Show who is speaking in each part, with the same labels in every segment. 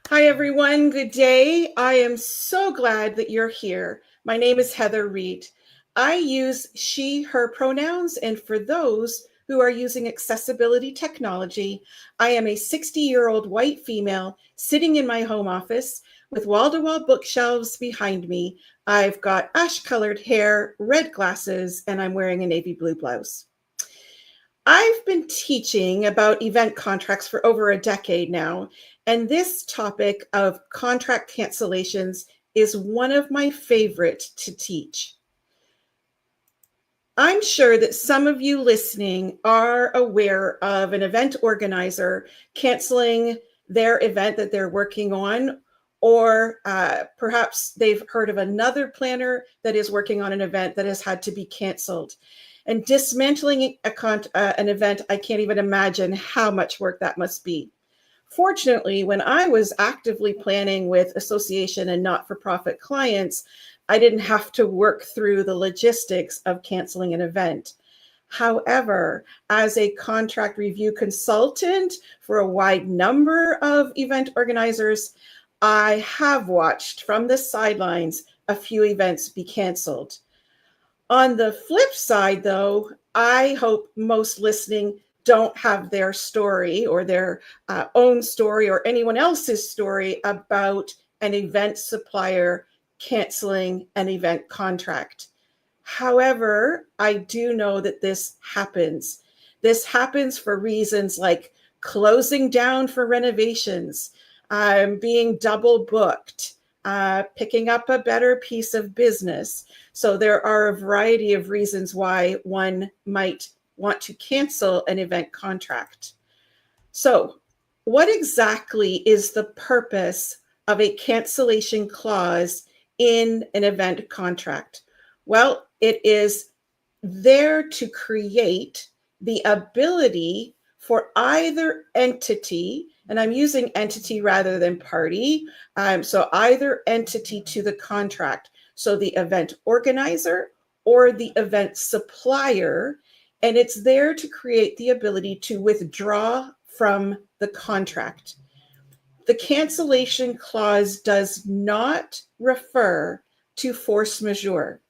Speaker 1: Hi, everyone. Good day. I am so glad that you're here. My name is Heather Reed. I use she, her pronouns, and for those who are using accessibility technology, I am a 60-year-old white female sitting in my home office with wall-to-wall bookshelves behind me. I've got ash-colored hair, red glasses, and I'm wearing a navy blue blouse. I've been teaching about event contracts for over a decade now, and this topic of contract cancellations is one of my favorite to teach. I'm sure that some of you listening are aware of an event organizer canceling their event that they're working on, or perhaps they've heard of another planner that is working on an event that has had to be canceled. And dismantling an event, I can't even imagine how much work that must be. Fortunately, when I was actively planning with association and not-for-profit clients, I didn't have to work through the logistics of canceling an event. However, as a contract review consultant for a wide number of event organizers, I have watched from the sidelines a few events be canceled. On the flip side, though, I hope most listening don't have their story or their own story or anyone else's story about an event supplier canceling an event contract. However, I do know that this happens. This happens for reasons like closing down for renovations, being double booked, picking up a better piece of business. So there are a variety of reasons why one might want to cancel an event contract. So what exactly is the purpose of a cancellation clause in an event contract? Well, it is there to create the ability for either entity, and I'm using entity rather than party, so either entity to the contract, so the event organizer or the event supplier, and it's there to create the ability to withdraw from the contract. The cancellation clause does not refer to force majeure.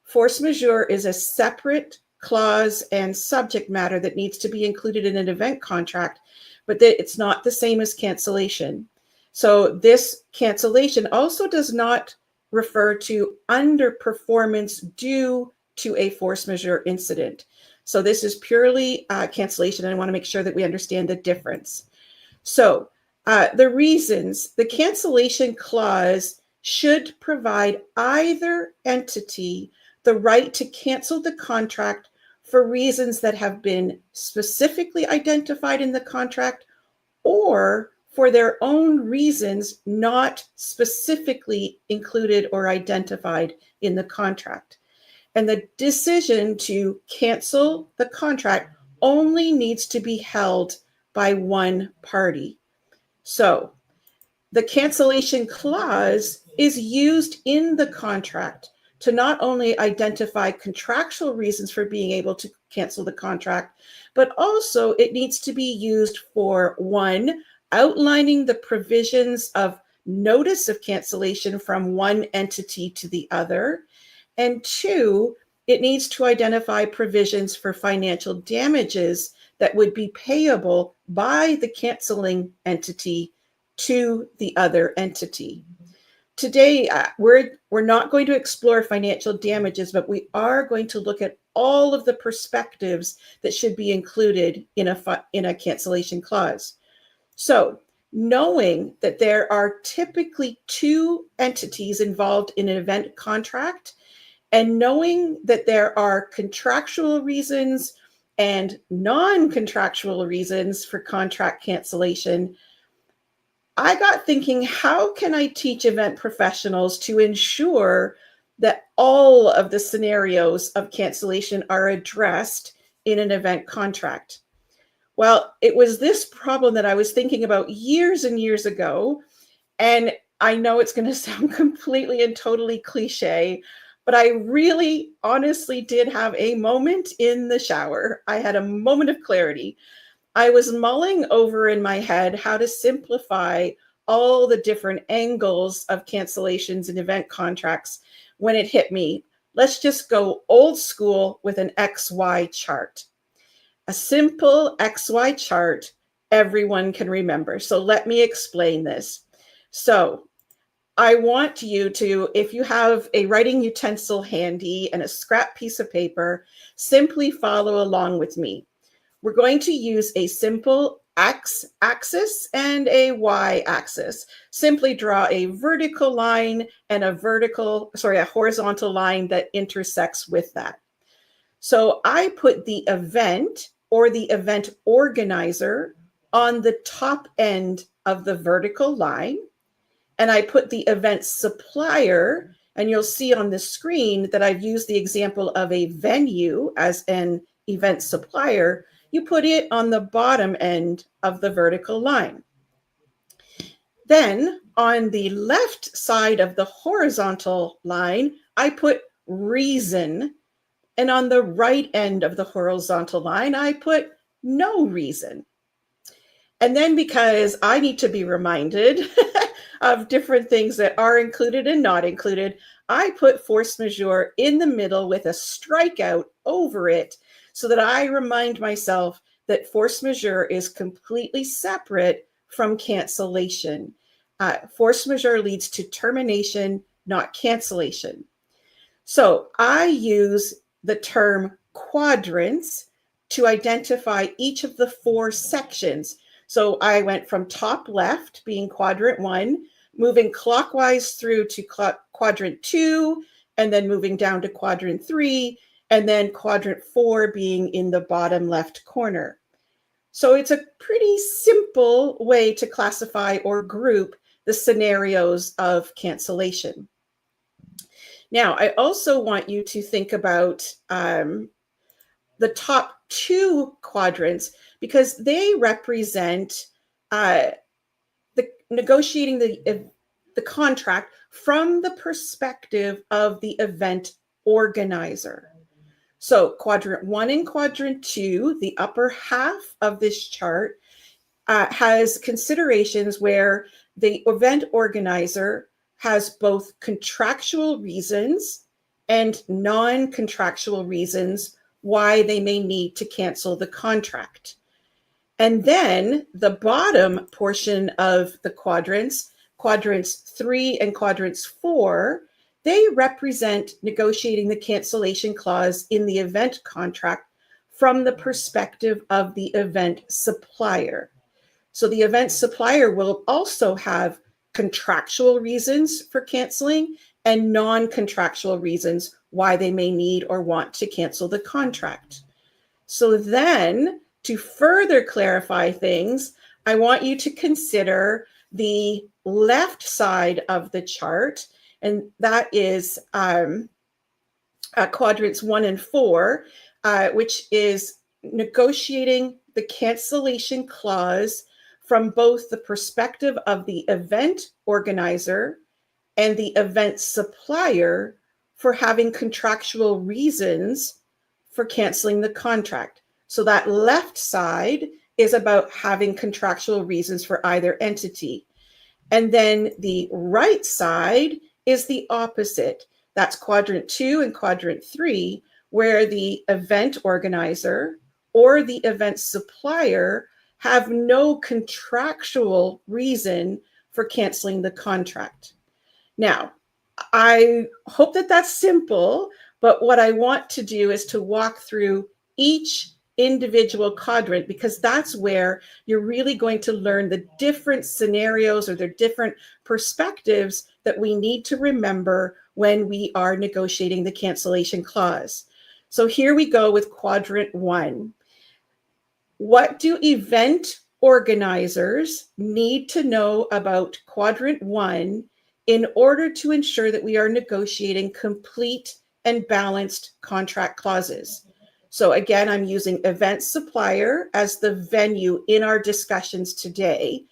Speaker 1: Force majeure is a separate clause and subject matter that needs to be included in an event contract, but it's not the same as cancellation. So this cancellation also does not refer to underperformance due to a force majeure incident. So this is purely cancellation, and I want to make sure that we understand the difference. So the reasons, the cancellation clause should provide either entity the right to cancel the contract for reasons that have been specifically identified in the contract or for their own reasons not specifically included or identified in the contract. And the decision to cancel the contract only needs to be held by one party. So the cancellation clause is used in the contract to not only identify contractual reasons for being able to cancel the contract, but also it needs to be used for, one, outlining the provisions of notice of cancellation from one entity to the other, and two, it needs to identify provisions for financial damages that would be payable by the canceling entity to the other entity. Today, we're not going to explore financial damages, but we are going to look at all of the perspectives that should be included in a cancellation clause. So, knowing that there are typically two entities involved in an event contract, and knowing that there are contractual reasons and non-contractual reasons for contract cancellation, I got thinking, how can I teach event professionals to ensure that all of the scenarios of cancellation are addressed in an event contract? Well, it was this problem that I was thinking about years and years ago. And I know it's going to sound completely and totally cliche, but I really honestly did have a moment in the shower. I had a moment of clarity. I was mulling over in my head how to simplify all the different angles of cancellations and event contracts when it hit me. Let's just go old school with an XY chart. A simple XY chart everyone can remember. So let me explain this. So I want you to, if you have a writing utensil handy and a scrap piece of paper, simply follow along with me. We're going to use a simple X axis and a Y axis. Simply draw a vertical line and a horizontal line that intersects with that. So I put the event or the event organizer on the top end of the vertical line. And I put the event supplier, and you'll see on the screen that I've used the example of a venue as an event supplier. You put it on the bottom end of the vertical line. Then on the left side of the horizontal line, I put reason. And on the right end of the horizontal line, I put no reason. And then because I need to be reminded of different things that are included and not included, I put force majeure in the middle with a strikeout over it so that I remind myself that force majeure is completely separate from cancellation. Force majeure leads to termination, not cancellation. So I use the term quadrants to identify each of the 4 sections. So I went from top left, being quadrant 1, moving clockwise through to quadrant 2, and then moving down to quadrant 3, and then quadrant 4 being in the bottom left corner. So it's a pretty simple way to classify or group the scenarios of cancellation. Now, I also want you to think about the top 2 quadrants because they represent the negotiating the contract from the perspective of the event organizer. So quadrant 1 and quadrant 2, the upper half of this chart, has considerations where the event organizer has both contractual reasons and non-contractual reasons why they may need to cancel the contract. And then the bottom portion of the quadrants 3 and quadrants 4, they represent negotiating the cancellation clause in the event contract from the perspective of the event supplier. So the event supplier will also have contractual reasons for canceling and non-contractual reasons why they may need or want to cancel the contract. So then, to further clarify things, I want you to consider the left side of the chart, and that is quadrants 1 and 4, which is negotiating the cancellation clause from both the perspective of the event organizer and the event supplier for having contractual reasons for canceling the contract. So that left side is about having contractual reasons for either entity. And then the right side is the opposite. That's quadrant 2 and quadrant 3, where the event organizer or the event supplier have no contractual reason for canceling the contract. Now, I hope that that's simple, but what I want to do is to walk through each individual quadrant because that's where you're really going to learn the different scenarios or the different perspectives that we need to remember when we are negotiating the cancellation clause. So here we go with quadrant 1. What do event organizers need to know about quadrant 1 in order to ensure that we are negotiating complete and balanced contract clauses? So again, I'm using event supplier as the venue in our discussions today,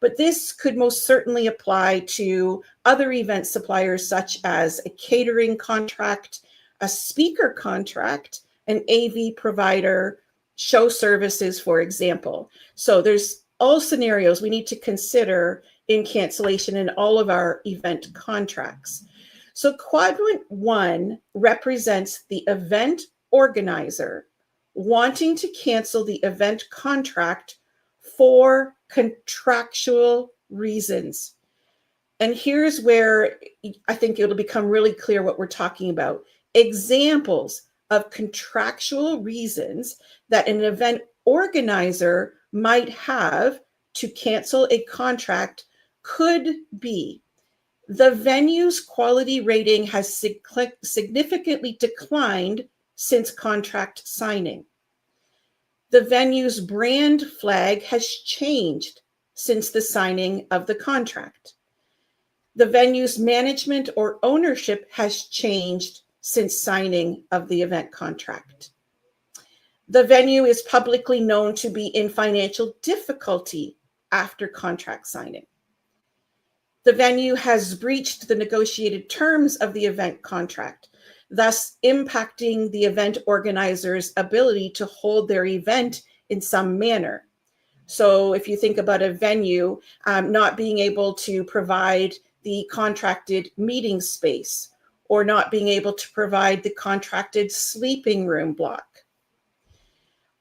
Speaker 1: but this could most certainly apply to other event suppliers such as a catering contract, a speaker contract, an AV provider, show services, for example. So there's all scenarios we need to consider in cancellation in all of our event contracts. So quadrant 1 represents the event organizer wanting to cancel the event contract for contractual reasons. And here's where I think it'll become really clear what we're talking about. Examples of contractual reasons that an event organizer might have to cancel a contract could be: the venue's quality rating has significantly declined since contract signing. The venue's brand flag has changed since the signing of the contract. The venue's management or ownership has changed since signing of the event contract. The venue is publicly known to be in financial difficulty after contract signing. The venue has breached the negotiated terms of the event contract, thus impacting the event organizer's ability to hold their event in some manner. So if you think about a venue not being able to provide the contracted meeting space, or not being able to provide the contracted sleeping room block.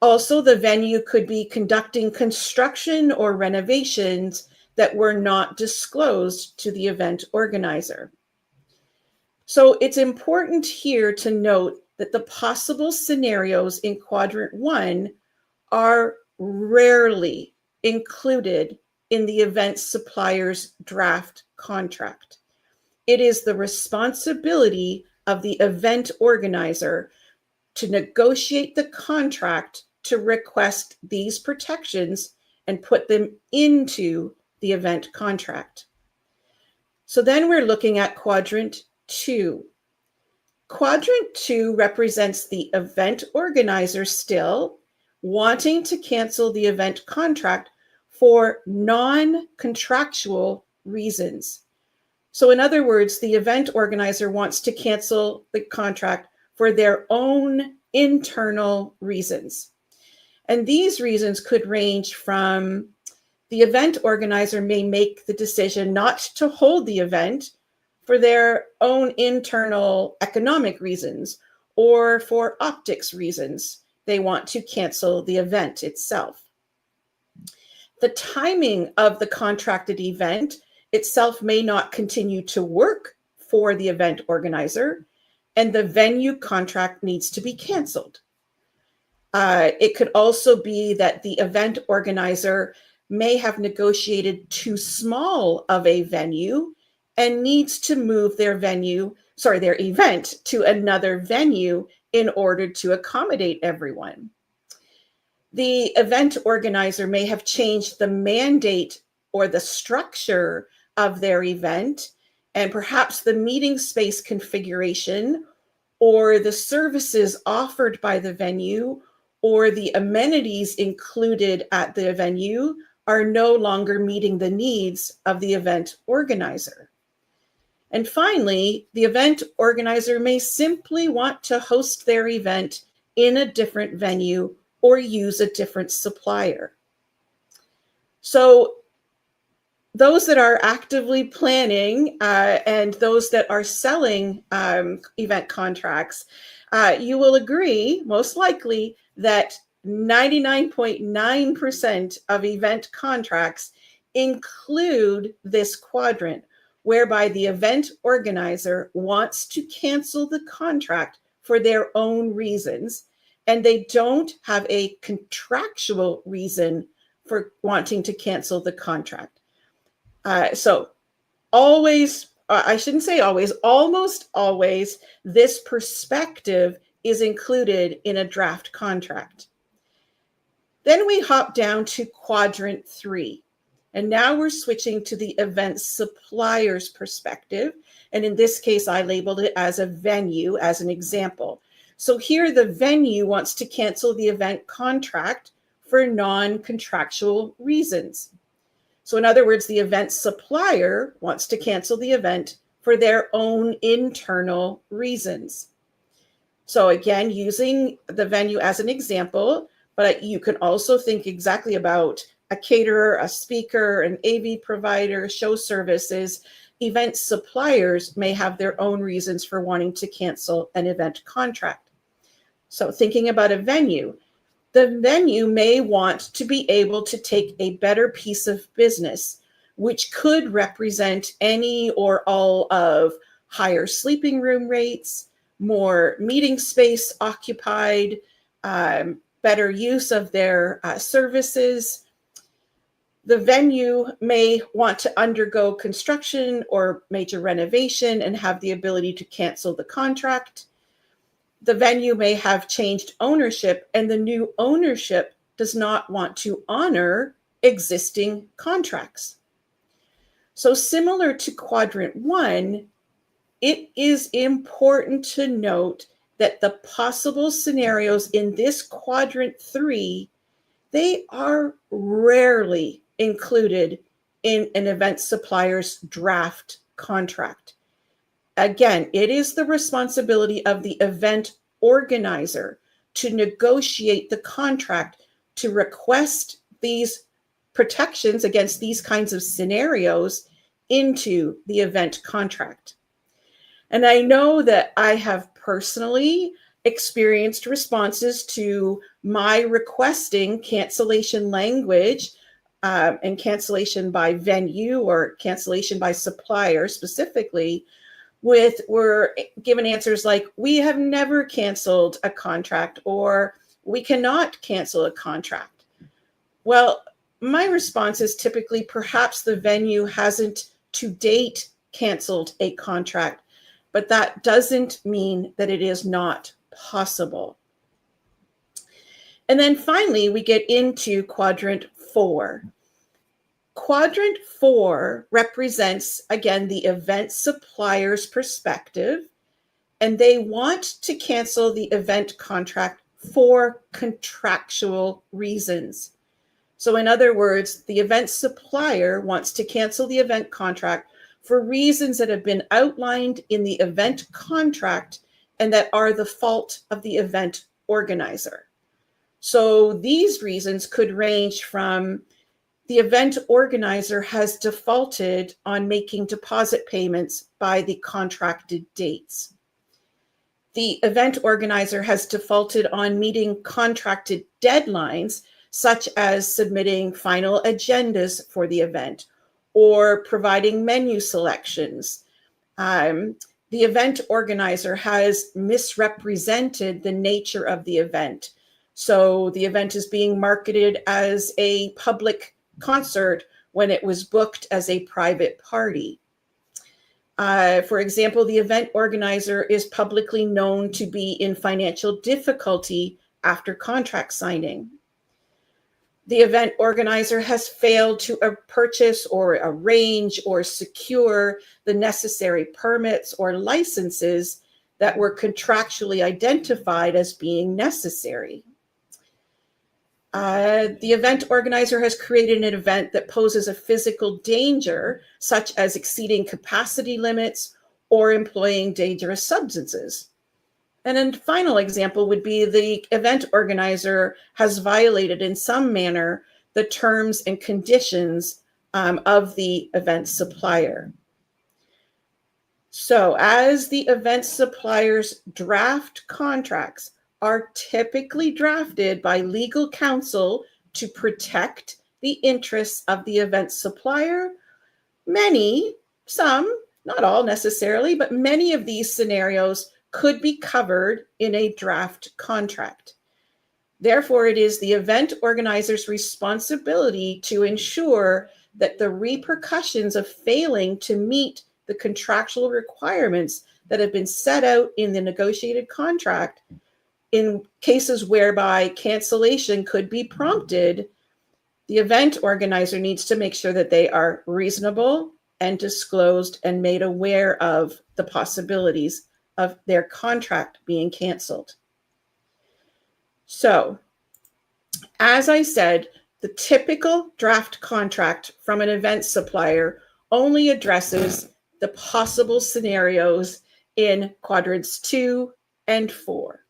Speaker 1: Also, the venue could be conducting construction or renovations that were not disclosed to the event organizer. So it's important here to note that the possible scenarios in quadrant 1 are rarely included in the event supplier's draft contract. It is the responsibility of the event organizer to negotiate the contract to request these protections and put them into the event contract. So then we're looking at quadrant 2. Quadrant 2 represents the event organizer still wanting to cancel the event contract for non-contractual reasons. So in other words, the event organizer wants to cancel the contract for their own internal reasons. And these reasons could range from: the event organizer may make the decision not to hold the event for their own internal economic reasons, or for optics reasons. They want to cancel the event itself. The timing of the contracted event itself may not continue to work for the event organizer, and the venue contract needs to be canceled. It could also be that the event organizer may have negotiated too small of a venue and needs to move their event to another venue in order to accommodate everyone. The event organizer may have changed the mandate or the structure of their event, and perhaps the meeting space configuration, or the services offered by the venue, or the amenities included at the venue are no longer meeting the needs of the event organizer. And finally, the event organizer may simply want to host their event in a different venue or use a different supplier. So those that are actively planning and those that are selling event contracts, you will agree, most likely, that 99.9% of event contracts include this quadrant, whereby the event organizer wants to cancel the contract for their own reasons, and they don't have a contractual reason for wanting to cancel the contract. So always, I shouldn't say always, almost always, this perspective is included in a draft contract. Then we hop down to quadrant 3. And now we're switching to the event supplier's perspective. And in this case, I labeled it as a venue as an example. So here the venue wants to cancel the event contract for non-contractual reasons. So in other words, the event supplier wants to cancel the event for their own internal reasons. So again, using the venue as an example, but you can also think exactly about a caterer, a speaker, an AV provider, show services, event suppliers may have their own reasons for wanting to cancel an event contract. So thinking about a venue, the venue may want to be able to take a better piece of business, which could represent any or all of higher sleeping room rates, more meeting space occupied, better use of their services. The venue may want to undergo construction or major renovation and have the ability to cancel the contract. The venue may have changed ownership, and the new ownership does not want to honor existing contracts. So similar to quadrant 1, it is important to note that the possible scenarios in this quadrant 3, they are rarely included in an event supplier's draft contract. Again, it is the responsibility of the event organizer to negotiate the contract to request these protections against these kinds of scenarios into the event contract. And I know that I have personally experienced responses to my requesting cancellation language and cancellation by venue or cancellation by supplier specifically, were given answers like, we have never canceled a contract, or we cannot cancel a contract. Well, my response is typically perhaps the venue hasn't to date canceled a contract, but that doesn't mean that it is not possible. And then finally, we get into quadrant 4. Quadrant 4 represents, again, the event supplier's perspective, and they want to cancel the event contract for contractual reasons. So in other words, the event supplier wants to cancel the event contract for reasons that have been outlined in the event contract and that are the fault of the event organizer. So these reasons could range from the event organizer has defaulted on making deposit payments by the contracted dates. The event organizer has defaulted on meeting contracted deadlines, such as submitting final agendas for the event or providing menu selections. The event organizer has misrepresented the nature of the event. So the event is being marketed as a public concert when it was booked as a private party. For example, the event organizer is publicly known to be in financial difficulty after contract signing. The event organizer has failed to purchase or arrange or secure the necessary permits or licenses that were contractually identified as being necessary. The event organizer has created an event that poses a physical danger, such as exceeding capacity limits or employing dangerous substances. And then the final example would be the event organizer has violated in some manner the terms and conditions of the event supplier. So as the event suppliers draft contracts, are typically drafted by legal counsel to protect the interests of the event supplier. Some, not all necessarily, but many of these scenarios could be covered in a draft contract. Therefore, it is the event organizer's responsibility to ensure that the repercussions of failing to meet the contractual requirements that have been set out in the negotiated contract, in cases whereby cancellation could be prompted, the event organizer needs to make sure that they are reasonable and disclosed and made aware of the possibilities of their contract being canceled. So, as I said, the typical draft contract from an event supplier only addresses the possible scenarios in quadrants 2 and 4.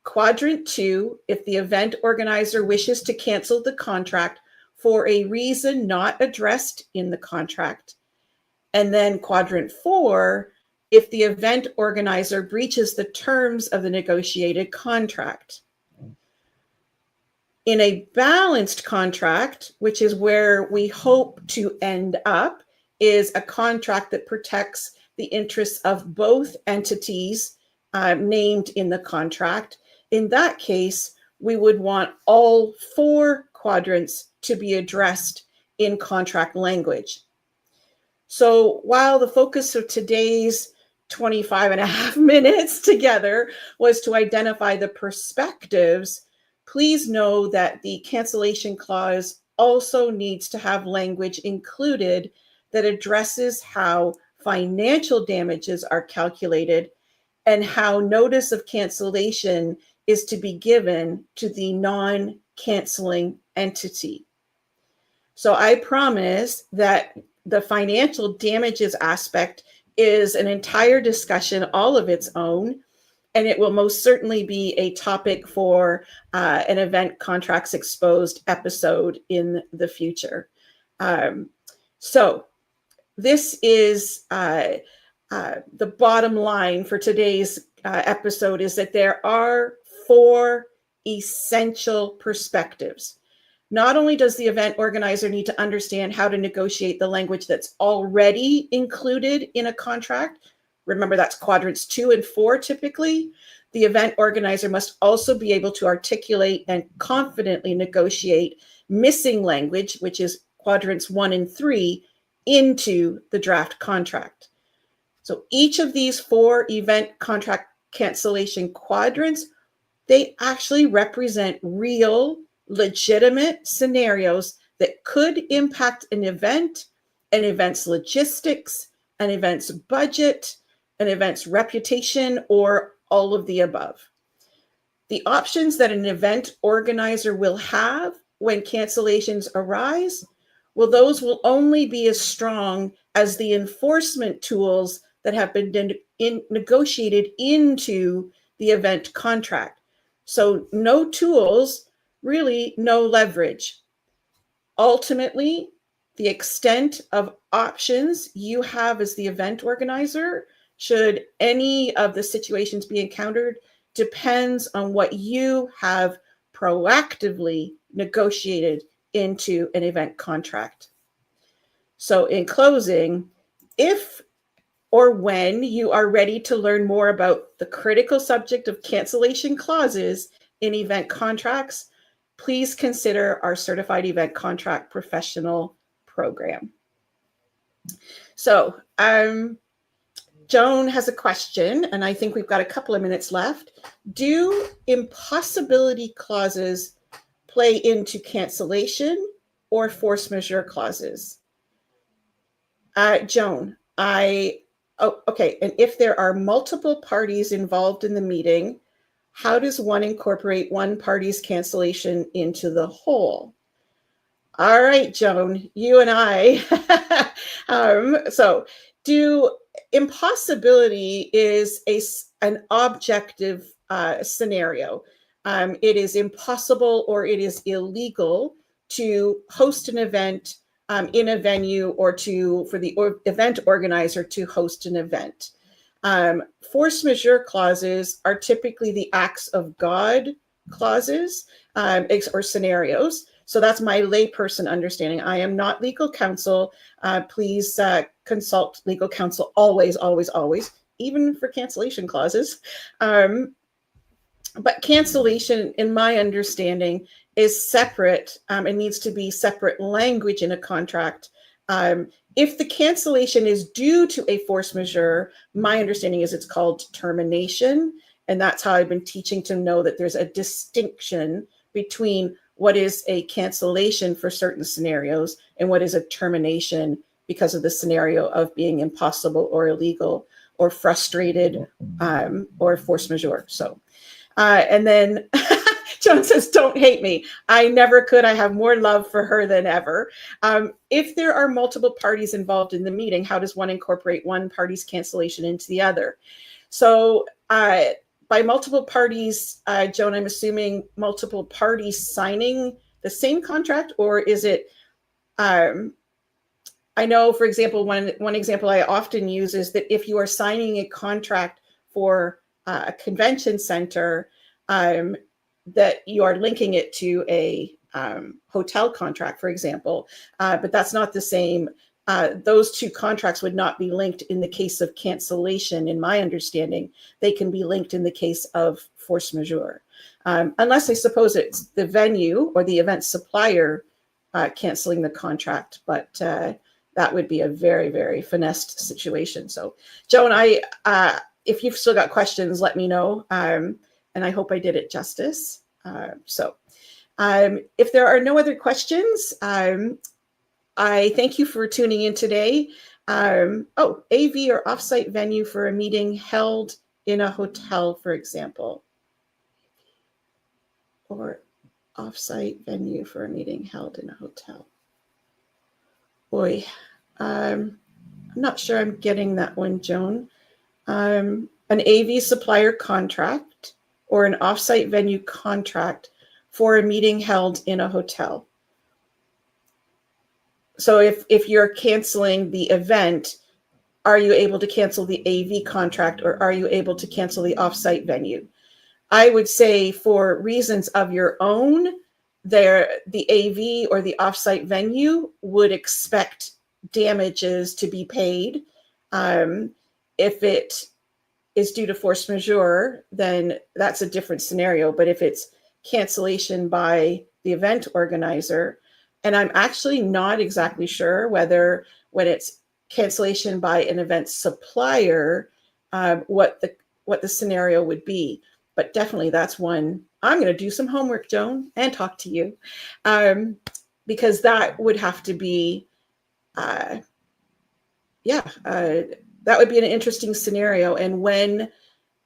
Speaker 1: Quadrant 2, if the event organizer wishes to cancel the contract for a reason not addressed in the contract. And then quadrant 4, if the event organizer breaches the terms of the negotiated contract. In a balanced contract, which is where we hope to end up, is a contract that protects the interests of both entities named in the contract. In that case, we would want all 4 quadrants to be addressed in contract language. So while the focus of today's 25 and a half minutes together was to identify the perspectives, please know that the cancellation clause also needs to have language included that addresses how financial damages are calculated and how notice of cancellation is to be given to the non-canceling entity. So I promise that the financial damages aspect is an entire discussion all of its own, and it will most certainly be a topic for an Event Contracts Exposed episode in the future. So this is the bottom line for today's episode, is that there are 4 essential perspectives. Not only does the event organizer need to understand how to negotiate the language that's already included in a contract, remember that's quadrants 2 and 4 typically, the event organizer must also be able to articulate and confidently negotiate missing language, which is quadrants 1 and 3, into the draft contract. So each of these 4 event contract cancellation quadrants, they actually represent real, legitimate scenarios that could impact an event's logistics, an event's budget, an event's reputation, or all of the above. The options that an event organizer will have when cancellations arise, well, those will only be as strong as the enforcement tools that have been negotiated into the event contract. So no tools, really no leverage. Ultimately, the extent of options you have as the event organizer, should any of the situations be encountered, depends on what you have proactively negotiated into an event contract. So in closing, if or when you are ready to learn more about the critical subject of cancellation clauses in event contracts, please consider our Certified Event Contract Professional program. So Joan has a question, and I think we've got a couple of minutes left. Do impossibility clauses play into cancellation or force majeure clauses? Joan, okay. And if there are multiple parties involved in the meeting, how does one incorporate one party's cancellation into the whole? All right, Joan, you and I. So impossibility is an objective scenario. It is impossible or it is illegal to host an event in a venue, or for the event organizer to host an event. Force majeure clauses are typically the acts of God clauses or scenarios. So that's my layperson understanding. I am not legal counsel. Please consult legal counsel always, always, always, even for cancellation clauses. But cancellation, in my understanding, is separate and needs to be separate language in a contract. If the cancellation is due to a force majeure, my understanding is it's called termination. And that's how I've been teaching to know that there's a distinction between what is a cancellation for certain scenarios and what is a termination because of the scenario of being impossible or illegal or frustrated or force majeure. So, and then Joan says, don't hate me. I never could. I have more love for her than ever. If there are multiple parties involved in the meeting, how does one incorporate one party's cancellation into the other? So by multiple parties, Joan, I'm assuming multiple parties signing the same contract, or is it, I know, for example, one example I often use is that if you are signing a contract for a convention center, that you are linking it to a hotel contract, for example, but that's not the same. Those two contracts would not be linked in the case of cancellation, in my understanding. They can be linked in the case of force majeure, unless I suppose it's the venue or the event supplier canceling the contract, but that would be a very, very finessed situation. So, Joan, if you've still got questions, let me know, and I hope I did it justice. If there are no other questions, I thank you for tuning in today. AV or offsite venue for a meeting held in a hotel, for example, or offsite venue for a meeting held in a hotel. Boy, I'm not sure I'm getting that one, Joan. An AV supplier contract or an offsite venue contract for a meeting held in a hotel. So if you're canceling the event, are you able to cancel the AV contract, or are you able to cancel the offsite venue? I would say for reasons of your own, the AV or the offsite venue would expect damages to be paid. If it is due to force majeure, then that's a different scenario. But if it's cancellation by the event organizer, and I'm actually not exactly sure whether when it's cancellation by an event supplier, what the scenario would be. But definitely that's one. I'm going to do some homework, Joan, and talk to you, because that would have to be, that would be an interesting scenario. And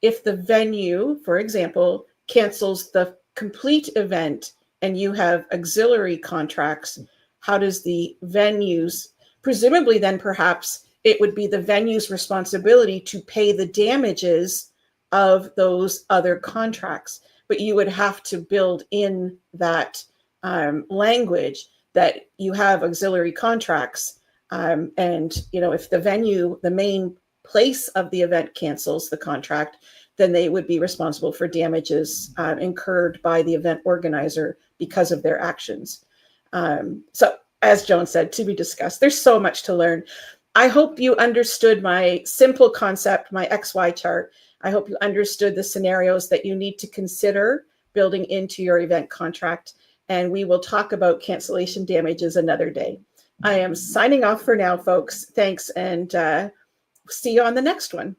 Speaker 1: if the venue, for example, cancels the complete event and you have auxiliary contracts, how does the venues, presumably then perhaps it would be the venue's responsibility to pay the damages of those other contracts. But you would have to build in that language that you have auxiliary contracts. And, if the venue, the main place of the event cancels the contract, then they would be responsible for damages incurred by the event organizer because of their actions. So as Joan said, to be discussed. There's so much to learn. I hope you understood my simple concept, my XY chart. I hope you understood the scenarios that you need to consider building into your event contract. And we will talk about cancellation damages another day. I am signing off for now, folks. Thanks, and see you on the next one.